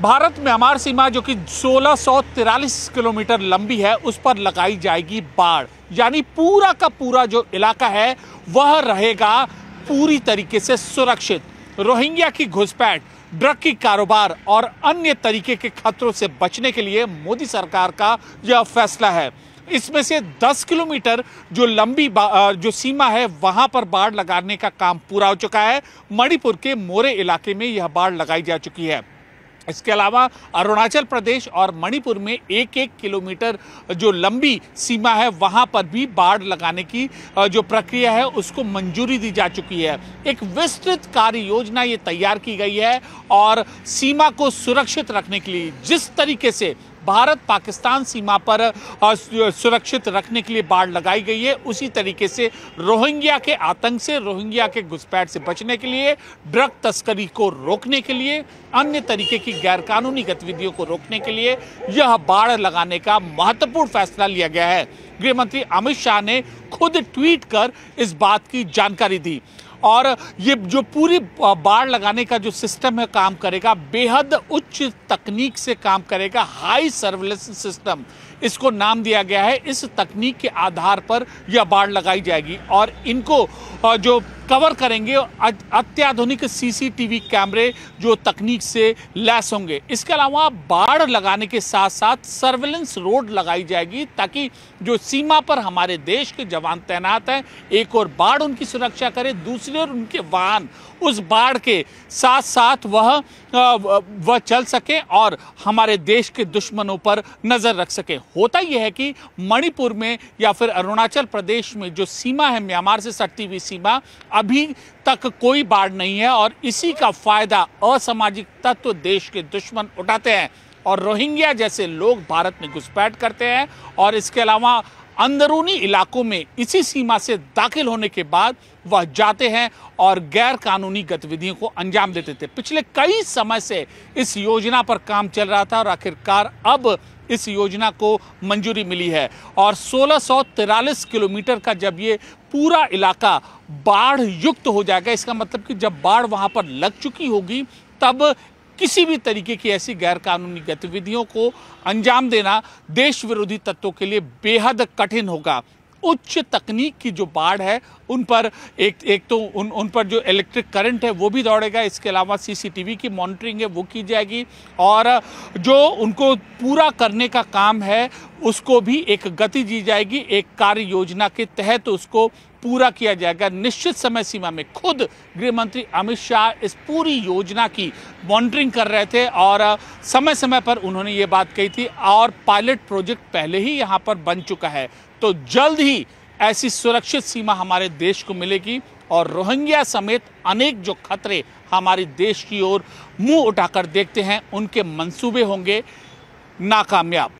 Bharat Myanmar सीमा जो कि 1643 kilometre लंबी है, उस पर लगाई जाएगी बाड़। यानी पूरा का पूरा जो इलाका है वह रहेगा पूरी तरीके से सुरक्षित। रोहिंग्या की घुसपैठ, ड्रग की कारोबार और अन्य तरीके के खतरों से बचने के लिए मोदी सरकार का यह फैसला है। इसमें से 10 किलोमीटर जो लंबी जो सीमा है वहां पर बाड़ लगाने का काम पूरा हो चुका है। मणिपुर के मोरे इलाके में यह बाड़ लगाई जा चुकी है। इसके अलावा अरुणाचल प्रदेश और मणिपुर में 1-1 किलोमीटर जो लंबी सीमा है वहां पर भी बाड़ लगाने की जो प्रक्रिया है उसको मंजूरी दी जा चुकी है। एक विस्तृत कार्य योजना ये तैयार की गई है और सीमा को सुरक्षित रखने के लिए जिस तरीके से भारत पाकिस्तान सीमा पर सुरक्षित रखने के लिए बाड़ लगाई गई है, उसी तरीके से रोहिंग्या के आतंक से, रोहिंग्या के घुसपैठ से बचने के लिए, ड्रग तस्करी को रोकने के लिए, अन्य तरीके की गैरकानूनी गतिविधियों को रोकने के लिए यह बाड़ लगाने का महत्वपूर्ण फैसला लिया गया है। गृह मंत्री अमित शाह ने खुद ट्वीट कर इस बात की जानकारी दी। और ये जो पूरी बाड़ लगाने का जो सिस्टम है काम करेगा, बेहद उच्च तकनीक से काम करेगा, हाई सर्विलेंस सिस्टम इसको नाम दिया गया है। इस तकनीक के आधार पर यह बाड़ लगाई जाएगी और इनको जो कवर करेंगे अत्याधुनिक सीसीटीवी कैमरे जो तकनीक से लैस होंगे। इसके अलावा बाड़ लगाने के साथ साथ सर्विलेंस रोड लगाई जाएगी ताकि जो सीमा पर हमारे देश के जवान तैनात हैं, एक और बाड़ उनकी सुरक्षा करे, दूसरे और उनके वाहन उस बाड़ के साथ साथ वह चल सके और हमारे देश के दुश्मनों पर नजर रख सके। होता यह है कि मणिपुर में या फिर अरुणाचल प्रदेश में जो सीमा है म्यांमार से सटती हुई सीमा, अभी तक कोई बाढ़ नहीं है और इसी का फायदा असामाजिक तत्व देश के दुश्मन उठाते हैं और रोहिंग्या जैसे लोग भारत में घुसपैठ करते हैं और इसके अलावा अंदरूनी इलाकों में इसी सीमा से दाखिल होने के बाद वह जाते हैं और गैर कानूनी गतिविधियों को अंजाम देते थे। पिछले कई समय से इस योजना पर काम चल रहा था और आखिरकार अब इस योजना को मंजूरी मिली है और 1643 किलोमीटर का जब ये पूरा इलाका बाढ़ युक्त हो जाएगा, इसका मतलब कि जब बाढ़ वहां पर लग चुकी होगी तब किसी भी तरीके की ऐसी गैरकानूनी गतिविधियों को अंजाम देना देश विरोधी तत्वों के लिए बेहद कठिन होगा। उच्च तकनीक की जो बाढ़ है उन पर एक तो उन पर जो इलेक्ट्रिक करंट है वो भी दौड़ेगा। इसके अलावा सीसीटीवी की मॉनिटरिंग है वो की जाएगी और जो उनको पूरा करने का काम है उसको भी एक गति दी जाएगी। एक कार्य योजना के तहत उसको पूरा किया जाएगा निश्चित समय सीमा में। खुद गृह मंत्री अमित शाह इस पूरी योजना की मॉनिटरिंग कर रहे थे और समय समय पर उन्होंने ये बात कही थी और पायलट प्रोजेक्ट पहले ही यहाँ पर बन चुका है। तो जल्द ही ऐसी सुरक्षित सीमा हमारे देश को मिलेगी और रोहिंग्या समेत अनेक जो खतरे हमारे देश की ओर मुंह उठाकर देखते हैं उनके मंसूबे होंगे नाकामयाब।